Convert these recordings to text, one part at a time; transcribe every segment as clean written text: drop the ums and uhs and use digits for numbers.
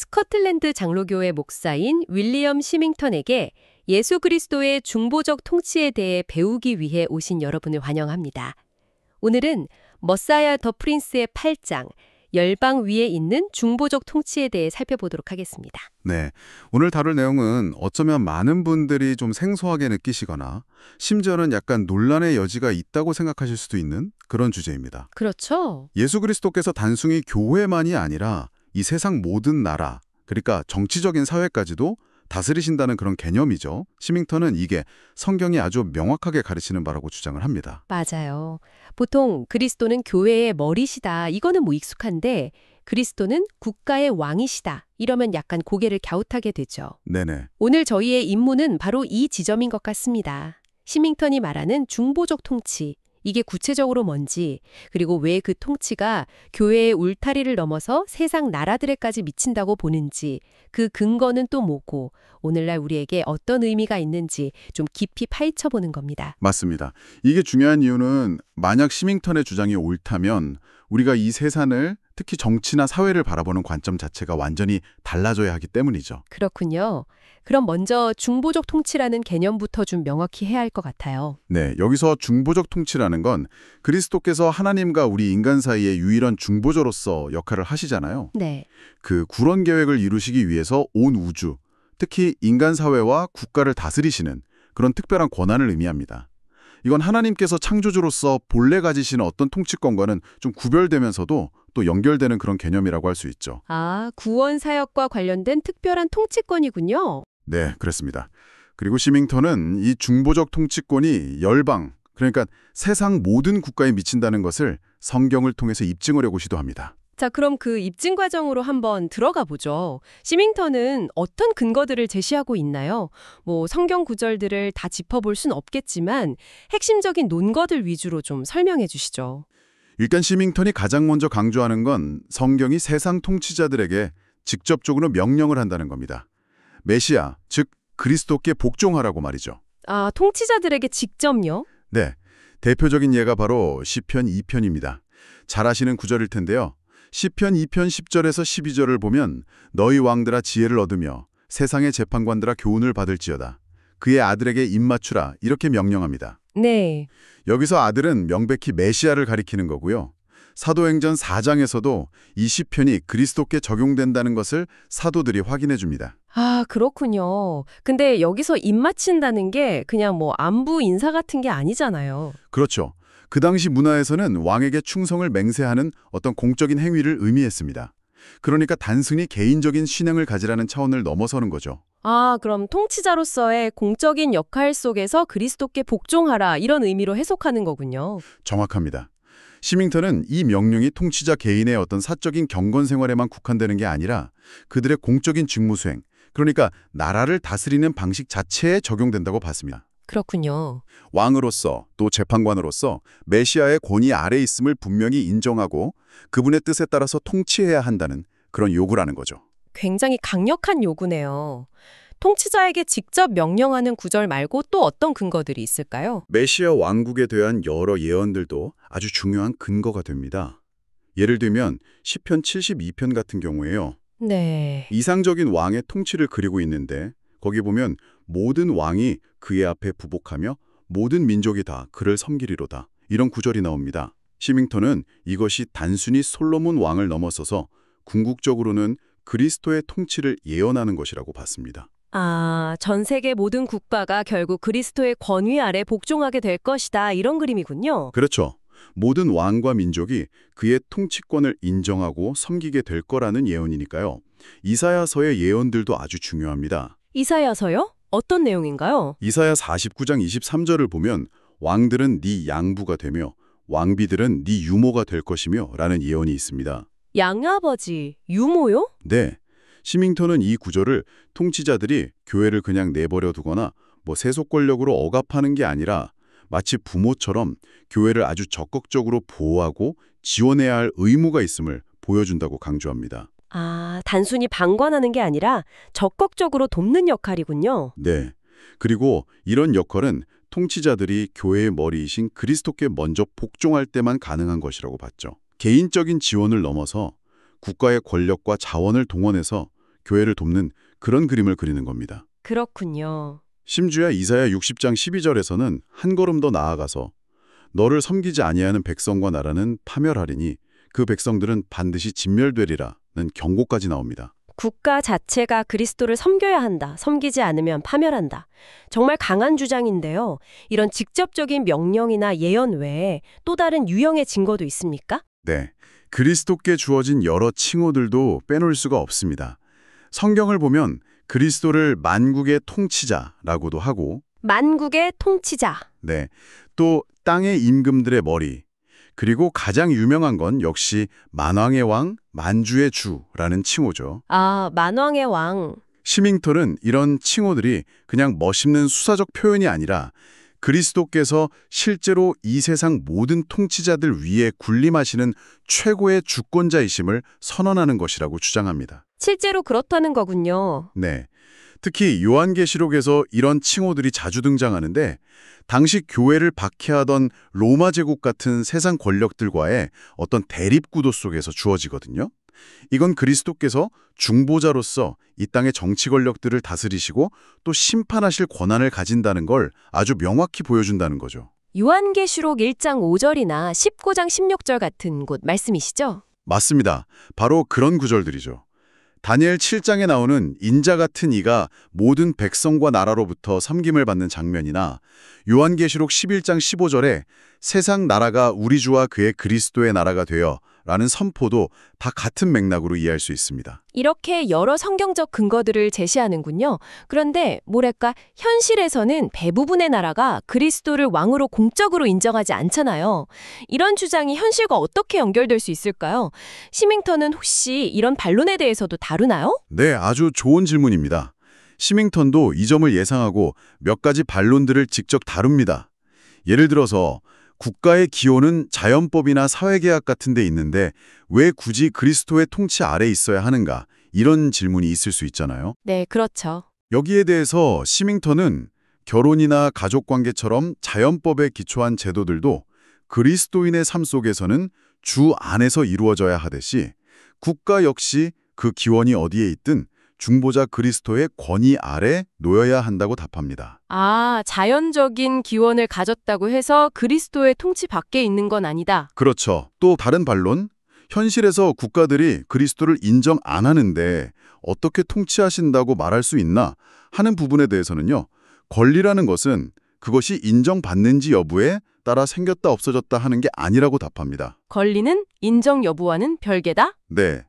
스코틀랜드 장로교회 목사인 윌리엄 시밍턴에게 예수 그리스도의 중보적 통치에 대해 배우기 위해 오신 여러분을 환영합니다. 오늘은 머사야 더 프린스의 8장, 열방 위에 있는 중보적 통치에 대해 살펴보도록 하겠습니다. 네, 오늘 다룰 내용은 어쩌면 많은 분들이 좀 생소하게 느끼시거나 심지어는 약간 논란의 여지가 있다고 생각하실 수도 있는 그런 주제입니다. 그렇죠? 예수 그리스도께서 단순히 교회만이 아니라 이 세상 모든 나라, 그러니까 정치적인 사회까지도 다스리신다는 그런 개념이죠. 시밍턴은 이게 성경이 아주 명확하게 가르치는 바라고 주장을 합니다. 맞아요. 보통 그리스도는 교회의 머리시다. 이거는 뭐 익숙한데 그리스도는 국가의 왕이시다. 이러면 약간 고개를 갸웃하게 되죠. 네네. 오늘 저희의 임무는 바로 이 지점인 것 같습니다. 시밍턴이 말하는 중보적 통치. 이게 구체적으로 뭔지, 그리고 왜 그 통치가 교회의 울타리를 넘어서 세상 나라들에까지 미친다고 보는지, 그 근거는 또 뭐고, 오늘날 우리에게 어떤 의미가 있는지 좀 깊이 파헤쳐보는 겁니다. 맞습니다. 이게 중요한 이유는 만약 시밍턴의 주장이 옳다면 우리가 이 세상을 특히 정치나 사회를 바라보는 관점 자체가 완전히 달라져야 하기 때문이죠. 그렇군요. 그럼 먼저 중보적 통치라는 개념부터 좀 명확히 해야 할 것 같아요. 네, 여기서 중보적 통치라는 건 그리스도께서 하나님과 우리 인간 사이의 유일한 중보자로서 역할을 하시잖아요. 네. 그 구원 계획을 이루시기 위해서 온 우주, 특히 인간 사회와 국가를 다스리시는 그런 특별한 권한을 의미합니다. 이건 하나님께서 창조주로서 본래 가지시는 어떤 통치권과는 좀 구별되면서도 또 연결되는 그런 개념이라고 할 수 있죠. 아, 구원 사역과 관련된 특별한 통치권이군요. 네, 그렇습니다. 그리고 시밍턴은 이 중보적 통치권이 열방, 그러니까 세상 모든 국가에 미친다는 것을 성경을 통해서 입증하려고 시도합니다. 자, 그럼 그 입증 과정으로 한번 들어가 보죠. 시밍턴은 어떤 근거들을 제시하고 있나요? 뭐 성경 구절들을 다 짚어볼 순 없겠지만 핵심적인 논거들 위주로 좀 설명해 주시죠. 일단 시밍턴이 가장 먼저 강조하는 건 성경이 세상 통치자들에게 직접적으로 명령을 한다는 겁니다. 메시아, 즉 그리스도께 복종하라고 말이죠. 아, 통치자들에게 직접요? 네, 대표적인 예가 바로 시편 2편입니다. 잘 아시는 구절일 텐데요. 시편 2편 10절에서 12절을 보면 너희 왕들아 지혜를 얻으며 세상의 재판관들아 교훈을 받을지어다. 그의 아들에게 입맞추라 이렇게 명령합니다. 네. 여기서 아들은 명백히 메시아를 가리키는 거고요. 사도행전 4장에서도 이 시편이 그리스도께 적용된다는 것을 사도들이 확인해 줍니다. 아, 그렇군요. 근데 여기서 입맞춘다는 게 그냥 뭐 안부 인사 같은 게 아니잖아요. 그렇죠. 그 당시 문화에서는 왕에게 충성을 맹세하는 어떤 공적인 행위를 의미했습니다. 그러니까 단순히 개인적인 신앙을 가지라는 차원을 넘어서는 거죠. 아, 그럼 통치자로서의 공적인 역할 속에서 그리스도께 복종하라 이런 의미로 해석하는 거군요. 정확합니다. 시밍턴은 이 명령이 통치자 개인의 어떤 사적인 경건 생활에만 국한되는 게 아니라 그들의 공적인 직무 수행, 그러니까 나라를 다스리는 방식 자체에 적용된다고 봤습니다. 그렇군요. 왕으로서 또 재판관으로서 메시아의 권위 아래 있음을 분명히 인정하고 그분의 뜻에 따라서 통치해야 한다는 그런 요구라는 거죠. 굉장히 강력한 요구네요. 통치자에게 직접 명령하는 구절 말고 또 어떤 근거들이 있을까요? 메시아 왕국에 대한 여러 예언들도 아주 중요한 근거가 됩니다. 예를 들면 시편 72편 같은 경우에요. 네. 이상적인 왕의 통치를 그리고 있는데 거기 보면 모든 왕이 그의 앞에 부복하며 모든 민족이 다 그를 섬기리로다. 이런 구절이 나옵니다. 시밍턴은 이것이 단순히 솔로몬 왕을 넘어서서 궁극적으로는 그리스도의 통치를 예언하는 것이라고 봤습니다. 아, 전 세계 모든 국가가 결국 그리스도의 권위 아래 복종하게 될 것이다. 이런 그림이군요. 그렇죠. 모든 왕과 민족이 그의 통치권을 인정하고 섬기게 될 거라는 예언이니까요. 이사야서의 예언들도 아주 중요합니다. 이사야서요? 어떤 내용인가요? 이사야 49장 23절을 보면 왕들은 네 양부가 되며 왕비들은 네 유모가 될 것이며 라는 예언이 있습니다. 양아버지, 유모요? 네, 시밍턴은 이 구절을 통치자들이 교회를 그냥 내버려 두거나 세속 권력으로 억압하는 게 아니라 마치 부모처럼 교회를 아주 적극적으로 보호하고 지원해야 할 의무가 있음을 보여준다고 강조합니다. 아, 단순히 방관하는 게 아니라 적극적으로 돕는 역할이군요. 네. 그리고 이런 역할은 통치자들이 교회의 머리이신 그리스도께 먼저 복종할 때만 가능한 것이라고 봤죠. 개인적인 지원을 넘어서 국가의 권력과 자원을 동원해서 교회를 돕는 그런 그림을 그리는 겁니다. 그렇군요. 심지어 이사야 60장 12절에서는 한 걸음 더 나아가서 너를 섬기지 아니하는 백성과 나라는 파멸하리니 그 백성들은 반드시 진멸되리라는 경고까지 나옵니다. 국가 자체가 그리스도를 섬겨야 한다. 섬기지 않으면 파멸한다. 정말 강한 주장인데요. 이런 직접적인 명령이나 예언 외에 또 다른 유형의 증거도 있습니까? 네, 그리스도께 주어진 여러 칭호들도 빼놓을 수가 없습니다. 성경을 보면 그리스도를 만국의 통치자라고도 하고 만국의 통치자. 네, 또 땅의 임금들의 머리, 그리고 가장 유명한 건 역시 만왕의 왕, 만주의 주라는 칭호죠. 아, 만왕의 왕. 시밍턴은 이런 칭호들이 그냥 멋있는 수사적 표현이 아니라 그리스도께서 실제로 이 세상 모든 통치자들 위에 군림하시는 최고의 주권자이심을 선언하는 것이라고 주장합니다. 실제로 그렇다는 거군요. 네. 특히 요한계시록에서 이런 칭호들이 자주 등장하는데 당시 교회를 박해하던 로마 제국 같은 세상 권력들과의 어떤 대립구도 속에서 주어지거든요. 이건 그리스도께서 중보자로서 이 땅의 정치 권력들을 다스리시고 또 심판하실 권한을 가진다는 걸 아주 명확히 보여준다는 거죠. 요한계시록 1장 5절이나 19장 16절 같은 곳 말씀이시죠? 맞습니다. 바로 그런 구절들이죠. 다니엘 7장에 나오는 인자 같은 이가 모든 백성과 나라로부터 섬김을 받는 장면이나 요한계시록 11장 15절에 세상 나라가 우리 주와 그의 그리스도의 나라가 되어 라는 선포도 다 같은 맥락으로 이해할 수 있습니다. 이렇게 여러 성경적 근거들을 제시하는군요. 그런데 뭐랄까 현실에서는 대부분의 나라가 그리스도를 왕으로 공적으로 인정하지 않잖아요. 이런 주장이 현실과 어떻게 연결될 수 있을까요? 시밍턴은 혹시 이런 반론에 대해서도 다루나요? 네, 아주 좋은 질문입니다. 시밍턴도 이 점을 예상하고 몇 가지 반론들을 직접 다룹니다. 예를 들어서 국가의 기호는 자연법이나 사회계약 같은 데 있는데 왜 굳이 그리스도의 통치 아래 있어야 하는가? 이런 질문이 있을 수 있잖아요. 네, 그렇죠. 여기에 대해서 시밍턴은 결혼이나 가족관계처럼 자연법에 기초한 제도들도 그리스도인의 삶 속에서는 주 안에서 이루어져야 하듯이 국가 역시 그 기원이 어디에 있든 중보자 그리스도의 권위 아래 놓여야 한다고 답합니다. 아, 자연적인 기원을 가졌다고 해서 그리스도의 통치 밖에 있는 건 아니다. 그렇죠. 또 다른 반론? 현실에서 국가들이 그리스도를 인정 안 하는데 어떻게 통치하신다고 말할 수 있나 하는 부분에 대해서는요. 권리라는 것은 그것이 인정받는지 여부에 따라 생겼다 없어졌다 하는 게 아니라고 답합니다. 권리는 인정 여부와는 별개다? 네.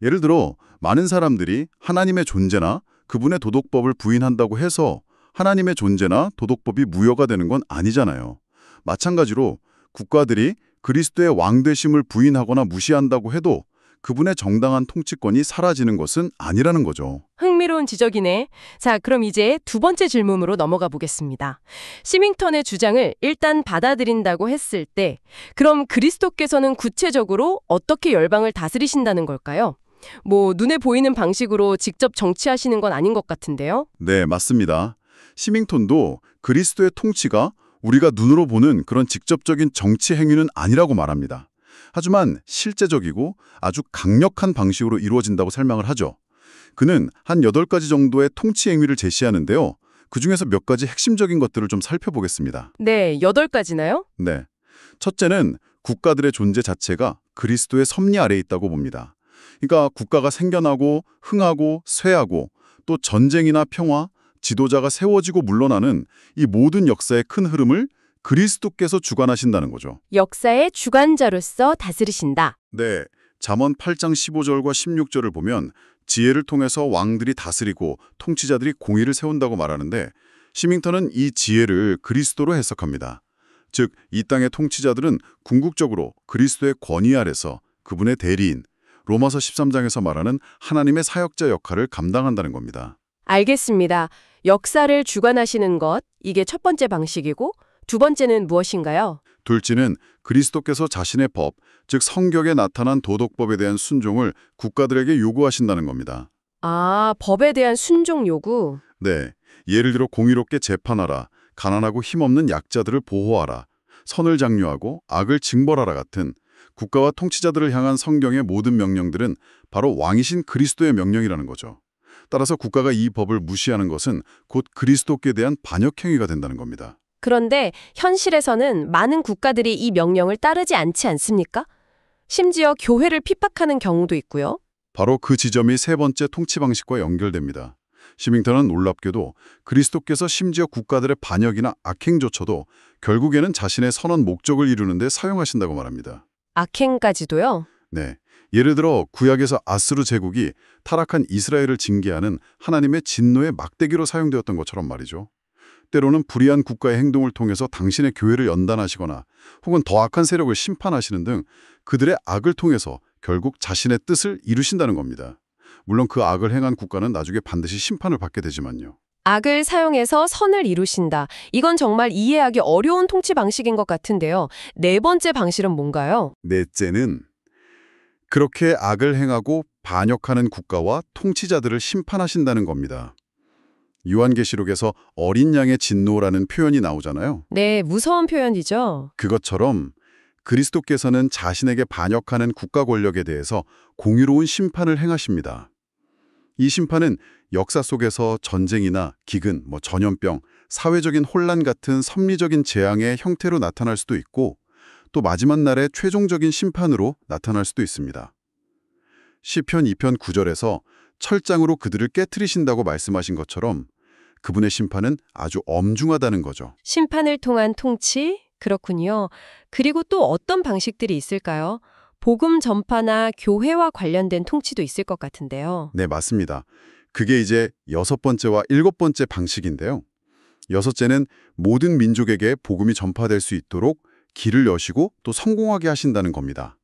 예를 들어 많은 사람들이 하나님의 존재나 그분의 도덕법을 부인한다고 해서 하나님의 존재나 도덕법이 무효가 되는 건 아니잖아요. 마찬가지로 국가들이 그리스도의 왕되심을 부인하거나 무시한다고 해도 그분의 정당한 통치권이 사라지는 것은 아니라는 거죠. 흥미로운 지적이네. 자, 그럼 이제 두 번째 질문으로 넘어가 보겠습니다. 시밍턴의 주장을 일단 받아들인다고 했을 때 그럼 그리스도께서는 구체적으로 어떻게 열방을 다스리신다는 걸까요? 뭐 눈에 보이는 방식으로 직접 정치하시는 건 아닌 것 같은데요. 네, 맞습니다. 시밍턴도 그리스도의 통치가 우리가 눈으로 보는 그런 직접적인 정치 행위는 아니라고 말합니다. 하지만 실제적이고 아주 강력한 방식으로 이루어진다고 설명을 하죠. 그는 한 8가지 정도의 통치 행위를 제시하는데요. 그중에서 몇 가지 핵심적인 것들을 좀 살펴보겠습니다. 네, 8가지나요? 네. 첫째는 국가들의 존재 자체가 그리스도의 섭리 아래에 있다고 봅니다. 그러니까 국가가 생겨나고 흥하고 쇠하고 또 전쟁이나 평화, 지도자가 세워지고 물러나는 이 모든 역사의 큰 흐름을 그리스도께서 주관하신다는 거죠. 역사의 주관자로서 다스리신다. 네, 잠언 8장 15절과 16절을 보면 지혜를 통해서 왕들이 다스리고 통치자들이 공의를 세운다고 말하는데 시밍턴은 이 지혜를 그리스도로 해석합니다. 즉, 이 땅의 통치자들은 궁극적으로 그리스도의 권위 아래서 그분의 대리인, 로마서 13장에서 말하는 하나님의 사역자 역할을 감당한다는 겁니다. 알겠습니다. 역사를 주관하시는 것, 이게 첫 번째 방식이고 두 번째는 무엇인가요? 둘째는 그리스도께서 자신의 법, 즉 성경에 나타난 도덕법에 대한 순종을 국가들에게 요구하신다는 겁니다. 아, 법에 대한 순종 요구. 네, 예를 들어 공의롭게 재판하라, 가난하고 힘없는 약자들을 보호하라, 선을 장려하고 악을 징벌하라 같은 국가와 통치자들을 향한 성경의 모든 명령들은 바로 왕이신 그리스도의 명령이라는 거죠. 따라서 국가가 이 법을 무시하는 것은 곧 그리스도께 대한 반역 행위가 된다는 겁니다. 그런데 현실에서는 많은 국가들이 이 명령을 따르지 않지 않습니까? 심지어 교회를 핍박하는 경우도 있고요. 바로 그 지점이 세 번째 통치 방식과 연결됩니다. 시밍턴은 놀랍게도 그리스도께서 심지어 국가들의 반역이나 악행조차도 결국에는 자신의 선한 목적을 이루는 데 사용하신다고 말합니다. 악행까지도요? 네. 예를 들어 구약에서 아스루 제국이 타락한 이스라엘을 징계하는 하나님의 진노의 막대기로 사용되었던 것처럼 말이죠. 때로는 불의한 국가의 행동을 통해서 당신의 교회를 연단하시거나 혹은 더 악한 세력을 심판하시는 등 그들의 악을 통해서 결국 자신의 뜻을 이루신다는 겁니다. 물론 그 악을 행한 국가는 나중에 반드시 심판을 받게 되지만요. 악을 사용해서 선을 이루신다. 이건 정말 이해하기 어려운 통치 방식인 것 같은데요. 네 번째 방식은 뭔가요? 넷째는 그렇게 악을 행하고 반역하는 국가와 통치자들을 심판하신다는 겁니다. 요한계시록에서 어린 양의 진노라는 표현이 나오잖아요. 네, 무서운 표현이죠. 그것처럼 그리스도께서는 자신에게 반역하는 국가 권력에 대해서 공의로운 심판을 행하십니다. 이 심판은 역사 속에서 전쟁이나 기근, 전염병, 사회적인 혼란 같은 섭리적인 재앙의 형태로 나타날 수도 있고 또 마지막 날의 최종적인 심판으로 나타날 수도 있습니다. 시편 2편 9절에서 철장으로 그들을 깨트리신다고 말씀하신 것처럼 그분의 심판은 아주 엄중하다는 거죠. 심판을 통한 통치? 그렇군요. 그리고 또 어떤 방식들이 있을까요? 복음 전파나 교회와 관련된 통치도 있을 것 같은데요. 네, 맞습니다. 그게 이제 여섯 번째와 일곱 번째 방식인데요. 여섯째는 모든 민족에게 복음이 전파될 수 있도록 길을 여시고 또 성공하게 하신다는 겁니다.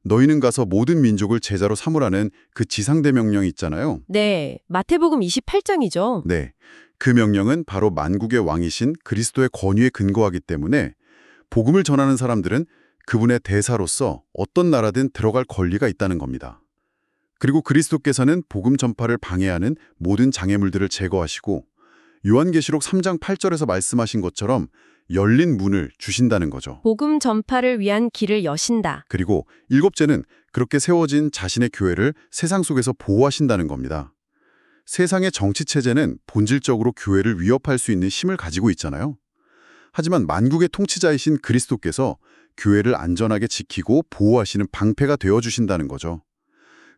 너희는 가서 모든 민족을 제자로 삼으라는 그 지상대 명령이 있잖아요. 네, 마태복음 28장이죠. 네, 그 명령은 바로 만국의 왕이신 그리스도의 권위에 근거하기 때문에 복음을 전하는 사람들은 그분의 대사로서 어떤 나라든 들어갈 권리가 있다는 겁니다. 그리고 그리스도께서는 복음 전파를 방해하는 모든 장애물들을 제거하시고 요한계시록 3장 8절에서 말씀하신 것처럼 열린 문을 주신다는 거죠. 복음 전파를 위한 길을 여신다. 그리고 일곱째는 그렇게 세워진 자신의 교회를 세상 속에서 보호하신다는 겁니다. 세상의 정치체제는 본질적으로 교회를 위협할 수 있는 힘을 가지고 있잖아요. 하지만 만국의 통치자이신 그리스도께서 교회를 안전하게 지키고 보호하시는 방패가 되어주신다는 거죠.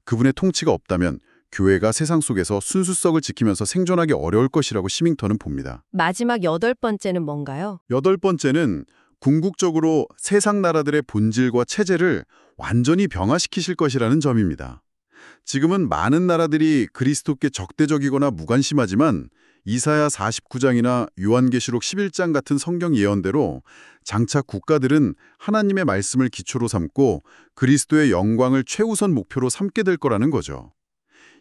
그분의 통치가 없다면 교회가 세상 속에서 순수성을 지키면서 생존하기 어려울 것이라고 시밍턴은 봅니다. 마지막 여덟 번째는 뭔가요? 여덟 번째는 궁극적으로 세상 나라들의 본질과 체제를 완전히 병화시키실 것이라는 점입니다. 지금은 많은 나라들이 그리스도께 적대적이거나 무관심하지만 이사야 49장이나 요한계시록 11장 같은 성경 예언대로 장차 국가들은 하나님의 말씀을 기초로 삼고 그리스도의 영광을 최우선 목표로 삼게 될 거라는 거죠.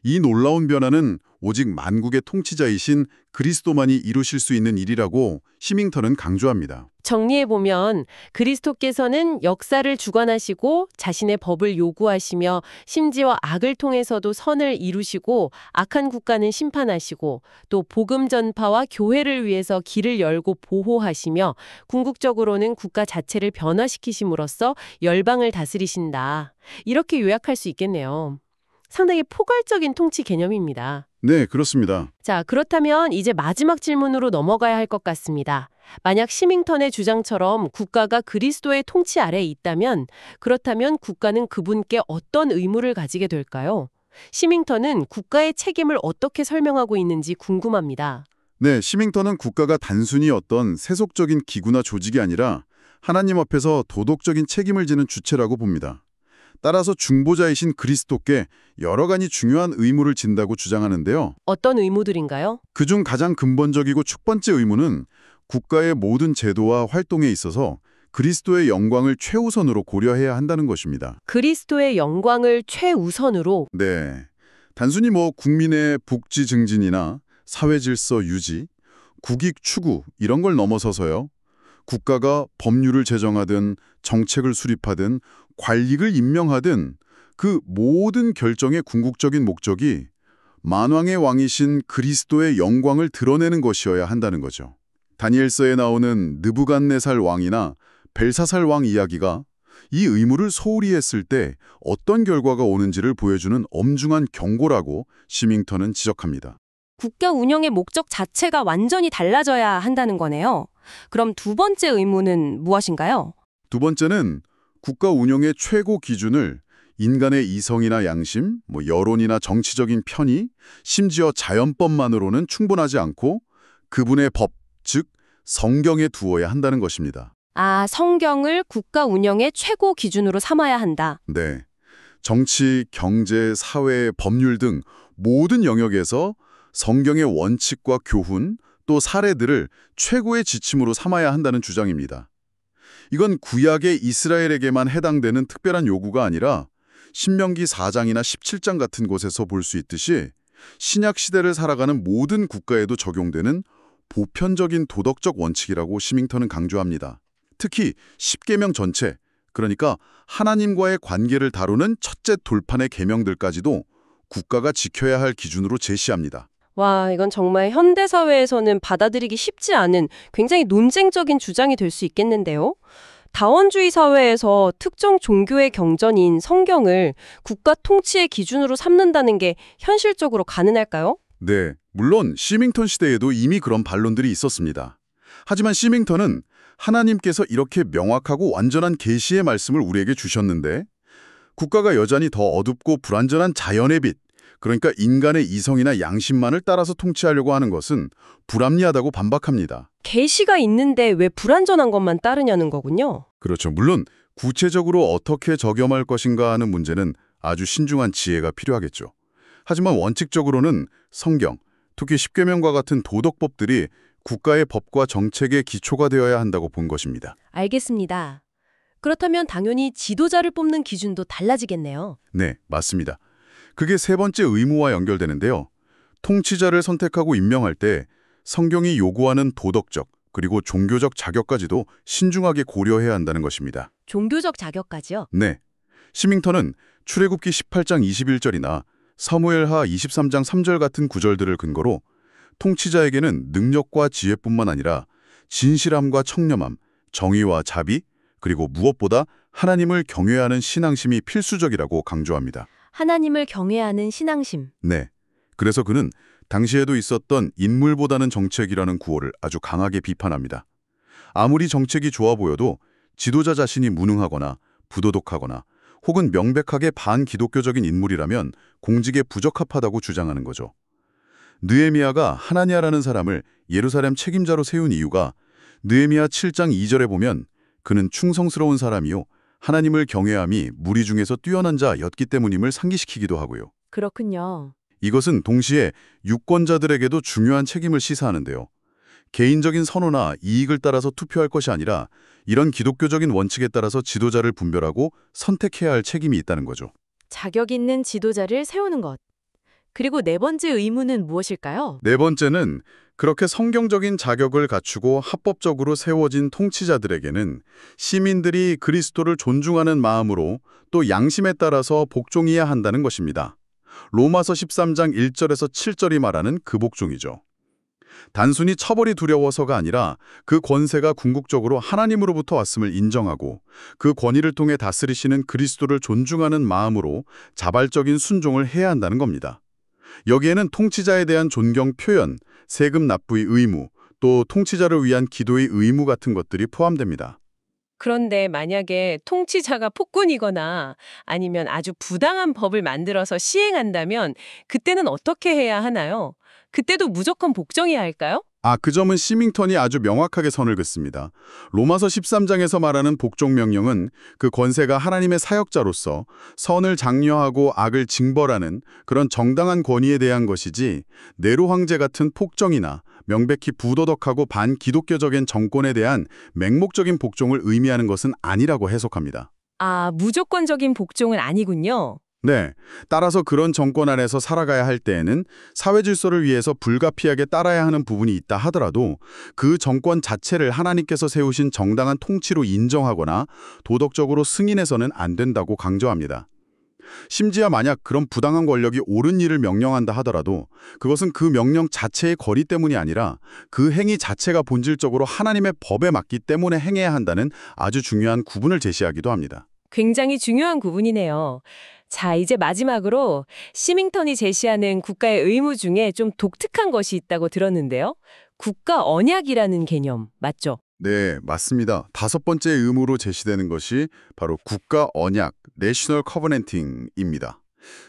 이 놀라운 변화는 오직 만국의 통치자이신 그리스도만이 이루실 수 있는 일이라고 시밍턴은 강조합니다. 정리해보면 그리스도께서는 역사를 주관하시고 자신의 법을 요구하시며 심지어 악을 통해서도 선을 이루시고 악한 국가는 심판하시고 또 복음 전파와 교회를 위해서 길을 열고 보호하시며 궁극적으로는 국가 자체를 변화시키심으로써 열방을 다스리신다. 이렇게 요약할 수 있겠네요. 상당히 포괄적인 통치 개념입니다. 네, 그렇습니다. 자, 그렇다면 이제 마지막 질문으로 넘어가야 할 것 같습니다. 만약 시밍턴의 주장처럼 국가가 그리스도의 통치 아래에 있다면 그렇다면 국가는 그분께 어떤 의무를 가지게 될까요? 시밍턴은 국가의 책임을 어떻게 설명하고 있는지 궁금합니다. 네, 시밍턴은 국가가 단순히 어떤 세속적인 기구나 조직이 아니라 하나님 앞에서 도덕적인 책임을 지는 주체라고 봅니다. 따라서 중보자이신 그리스도께 여러 가지 중요한 의무를 진다고 주장하는데요. 어떤 의무들인가요? 그중 가장 근본적이고 첫 번째 의무는 국가의 모든 제도와 활동에 있어서 그리스도의 영광을 최우선으로 고려해야 한다는 것입니다. 그리스도의 영광을 최우선으로. 네, 단순히 국민의 복지 증진이나 사회 질서 유지, 국익 추구 이런 걸 넘어서서요. 국가가 법률을 제정하든 정책을 수립하든 관리를 임명하든 그 모든 결정의 궁극적인 목적이 만왕의 왕이신 그리스도의 영광을 드러내는 것이어야 한다는 거죠. 다니엘서에 나오는 느부갓네살 왕이나 벨사살 왕 이야기가 이 의무를 소홀히 했을 때 어떤 결과가 오는지를 보여주는 엄중한 경고라고 시밍턴은 지적합니다. 국가 운영의 목적 자체가 완전히 달라져야 한다는 거네요. 그럼 두 번째 의무는 무엇인가요? 두 번째는 국가 운영의 최고 기준을 인간의 이성이나 양심, 여론이나 정치적인 편의, 심지어 자연법만으로는 충분하지 않고 그분의 법, 즉 성경에 두어야 한다는 것입니다. 아, 성경을 국가 운영의 최고 기준으로 삼아야 한다. 네. 정치, 경제, 사회, 법률 등 모든 영역에서 성경의 원칙과 교훈, 또 사례들을 최고의 지침으로 삼아야 한다는 주장입니다. 이건 구약의 이스라엘에게만 해당되는 특별한 요구가 아니라 신명기 4장이나 17장 같은 곳에서 볼 수 있듯이 신약 시대를 살아가는 모든 국가에도 적용되는 보편적인 도덕적 원칙이라고 시밍턴은 강조합니다. 특히 십계명 전체, 그러니까 하나님과의 관계를 다루는 첫째 돌판의 계명들까지도 국가가 지켜야 할 기준으로 제시합니다. 와, 이건 정말 현대사회에서는 받아들이기 쉽지 않은 굉장히 논쟁적인 주장이 될 수 있겠는데요. 다원주의 사회에서 특정 종교의 경전인 성경을 국가 통치의 기준으로 삼는다는 게 현실적으로 가능할까요? 네, 물론 시밍턴 시대에도 이미 그런 반론들이 있었습니다. 하지만 시밍턴은 하나님께서 이렇게 명확하고 완전한 계시의 말씀을 우리에게 주셨는데 국가가 여전히 더 어둡고 불완전한 자연의 빛, 그러니까 인간의 이성이나 양심만을 따라서 통치하려고 하는 것은 불합리하다고 반박합니다. 계시가 있는데 왜 불완전한 것만 따르냐는 거군요. 그렇죠. 물론 구체적으로 어떻게 적용할 것인가 하는 문제는 아주 신중한 지혜가 필요하겠죠. 하지만 원칙적으로는 성경, 특히 십계명과 같은 도덕법들이 국가의 법과 정책의 기초가 되어야 한다고 본 것입니다. 알겠습니다. 그렇다면 당연히 지도자를 뽑는 기준도 달라지겠네요. 네, 맞습니다. 그게 세 번째 의무와 연결되는데요. 통치자를 선택하고 임명할 때 성경이 요구하는 도덕적 그리고 종교적 자격까지도 신중하게 고려해야 한다는 것입니다. 종교적 자격까지요? 네. 시밍턴은 출애굽기 18장 21절이나 사무엘하 23장 3절 같은 구절들을 근거로 통치자에게는 능력과 지혜뿐만 아니라 진실함과 청렴함, 정의와 자비, 그리고 무엇보다 하나님을 경외하는 신앙심이 필수적이라고 강조합니다. 하나님을 경외하는 신앙심. 네. 그래서 그는 당시에도 있었던 인물보다는 정책이라는 구호를 아주 강하게 비판합니다. 아무리 정책이 좋아 보여도 지도자 자신이 무능하거나 부도덕하거나 혹은 명백하게 반기독교적인 인물이라면 공직에 부적합하다고 주장하는 거죠. 느헤미야가 하나냐라는 사람을 예루살렘 책임자로 세운 이유가 느헤미야 7장 2절에 보면 그는 충성스러운 사람이요 하나님을 경외함이 무리 중에서 뛰어난 자였기 때문임을 상기시키기도 하고요. 그렇군요. 이것은 동시에 유권자들에게도 중요한 책임을 시사하는데요. 개인적인 선호나 이익을 따라서 투표할 것이 아니라 이런 기독교적인 원칙에 따라서 지도자를 분별하고 선택해야 할 책임이 있다는 거죠. 자격 있는 지도자를 세우는 것. 그리고 네 번째 의무는 무엇일까요? 네 번째는 그렇게 성경적인 자격을 갖추고 합법적으로 세워진 통치자들에게는 시민들이 그리스도를 존중하는 마음으로 또 양심에 따라서 복종해야 한다는 것입니다. 로마서 13장 1절에서 7절이 말하는 그 복종이죠. 단순히 처벌이 두려워서가 아니라 그 권세가 궁극적으로 하나님으로부터 왔음을 인정하고 그 권위를 통해 다스리시는 그리스도를 존중하는 마음으로 자발적인 순종을 해야 한다는 겁니다. 여기에는 통치자에 대한 존경 표현, 세금 납부의 의무, 또 통치자를 위한 기도의 의무 같은 것들이 포함됩니다. 그런데 만약에 통치자가 폭군이거나 아니면 아주 부당한 법을 만들어서 시행한다면 그때는 어떻게 해야 하나요? 그때도 무조건 복종해야 할까요? 그 점은 시밍턴이 아주 명확하게 선을 긋습니다. 로마서 13장에서 말하는 복종 명령은 그 권세가 하나님의 사역자로서 선을 장려하고 악을 징벌하는 그런 정당한 권위에 대한 것이지 네로 황제 같은 폭정이나 명백히 부도덕하고 반기독교적인 정권에 대한 맹목적인 복종을 의미하는 것은 아니라고 해석합니다. 아, 무조건적인 복종은 아니군요. 네, 따라서 그런 정권 안에서 살아가야 할 때에는 사회 질서를 위해서 불가피하게 따라야 하는 부분이 있다 하더라도 그 정권 자체를 하나님께서 세우신 정당한 통치로 인정하거나 도덕적으로 승인해서는 안 된다고 강조합니다. 심지어 만약 그런 부당한 권력이 옳은 일을 명령한다 하더라도 그것은 그 명령 자체의 거리 때문이 아니라 그 행위 자체가 본질적으로 하나님의 법에 맞기 때문에 행해야 한다는 아주 중요한 구분을 제시하기도 합니다. 굉장히 중요한 구분이네요. 자, 이제 마지막으로 시밍턴이 제시하는 국가의 의무 중에 좀 독특한 것이 있다고 들었는데요. 국가 언약이라는 개념, 맞죠? 네, 맞습니다. 5번째 의무로 제시되는 것이 바로 국가 언약, National Covenanting입니다.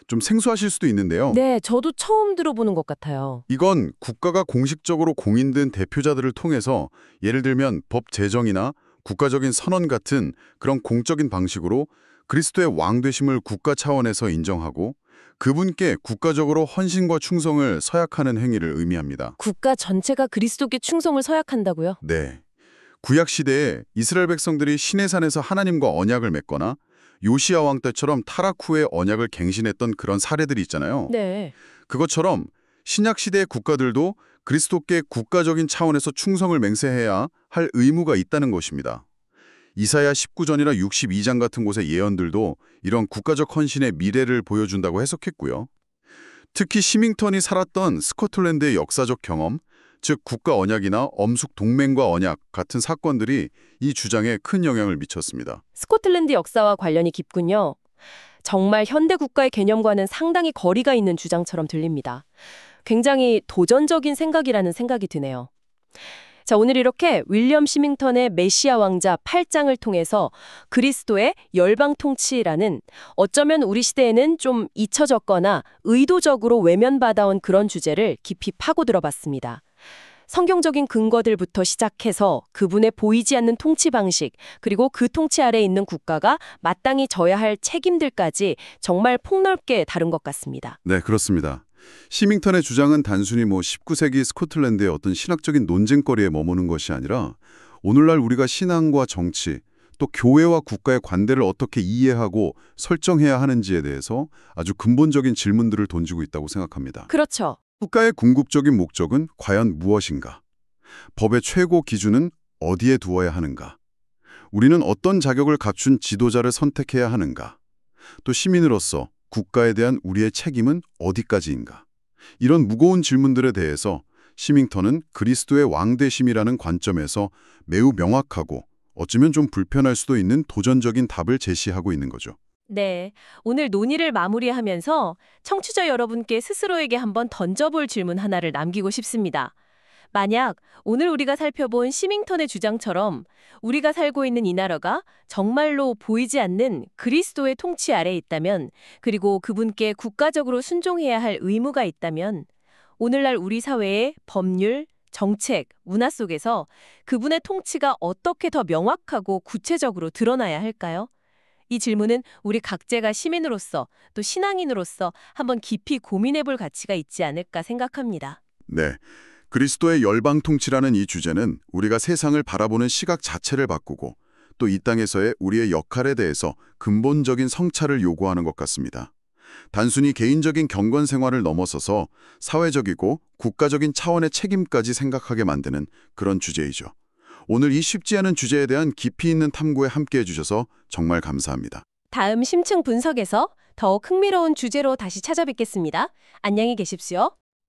좀 생소하실 수도 있는데요. 네, 저도 처음 들어보는 것 같아요. 이건 국가가 공식적으로 공인된 대표자들을 통해서 예를 들면 법 제정이나 국가적인 선언 같은 그런 공적인 방식으로 그리스도의 왕 되심을 국가 차원에서 인정하고 그분께 국가적으로 헌신과 충성을 서약하는 행위를 의미합니다. 국가 전체가 그리스도께 충성을 서약한다고요? 네. 구약 시대에 이스라엘 백성들이 시내산에서 하나님과 언약을 맺거나 요시야 왕 때처럼 타락 후에 언약을 갱신했던 그런 사례들이 있잖아요. 네. 그것처럼 신약 시대의 국가들도 그리스도께 국가적인 차원에서 충성을 맹세해야 할 의무가 있다는 것입니다. 이사야 19전이나 62장 같은 곳의 예언들도 이런 국가적 헌신의 미래를 보여준다고 해석했고요. 특히 시밍턴이 살았던 스코틀랜드의 역사적 경험, 즉 국가 언약이나 엄숙 동맹과 언약 같은 사건들이 이 주장에 큰 영향을 미쳤습니다. 스코틀랜드 역사와 관련이 깊군요. 정말 현대 국가의 개념과는 상당히 거리가 있는 주장처럼 들립니다. 굉장히 도전적인 생각이라는 생각이 드네요. 자, 오늘 이렇게 윌리엄 시밍턴의 메시아 왕자 8장을 통해서 그리스도의 열방 통치라는 어쩌면 우리 시대에는 좀 잊혀졌거나 의도적으로 외면받아온 그런 주제를 깊이 파고들어봤습니다. 성경적인 근거들부터 시작해서 그분의 보이지 않는 통치 방식, 그리고 그 통치 아래에 있는 국가가 마땅히 져야 할 책임들까지 정말 폭넓게 다룬 것 같습니다. 네, 그렇습니다. 시밍턴의 주장은 단순히 19세기 스코틀랜드의 어떤 신학적인 논쟁거리에 머무는 것이 아니라 오늘날 우리가 신앙과 정치, 또 교회와 국가의 관대를 어떻게 이해하고 설정해야 하는지에 대해서 아주 근본적인 질문들을 던지고 있다고 생각합니다. 그렇죠. 국가의 궁극적인 목적은 과연 무엇인가? 법의 최고 기준은 어디에 두어야 하는가? 우리는 어떤 자격을 갖춘 지도자를 선택해야 하는가? 또 시민으로서 국가에 대한 우리의 책임은 어디까지인가? 이런 무거운 질문들에 대해서 시밍턴은 그리스도의 왕되심이라는 관점에서 매우 명확하고 어쩌면 좀 불편할 수도 있는 도전적인 답을 제시하고 있는 거죠. 네, 오늘 논의를 마무리하면서 청취자 여러분께 스스로에게 한번 던져볼 질문 하나를 남기고 싶습니다. 만약 오늘 우리가 살펴본 시밍턴의 주장처럼 우리가 살고 있는 이 나라가 정말로 보이지 않는 그리스도의 통치 아래에 있다면, 그리고 그분께 국가적으로 순종해야 할 의무가 있다면, 오늘날 우리 사회의 법률, 정책, 문화 속에서 그분의 통치가 어떻게 더 명확하고 구체적으로 드러나야 할까요? 이 질문은 우리 각자가 시민으로서 또 신앙인으로서 한번 깊이 고민해볼 가치가 있지 않을까 생각합니다. 네. 그리스도의 열방 통치라는 이 주제는 우리가 세상을 바라보는 시각 자체를 바꾸고 또 이 땅에서의 우리의 역할에 대해서 근본적인 성찰을 요구하는 것 같습니다. 단순히 개인적인 경건 생활을 넘어서서 사회적이고 국가적인 차원의 책임까지 생각하게 만드는 그런 주제이죠. 오늘 이 쉽지 않은 주제에 대한 깊이 있는 탐구에 함께해 주셔서 정말 감사합니다. 다음 심층 분석에서 더욱 흥미로운 주제로 다시 찾아뵙겠습니다. 안녕히 계십시오.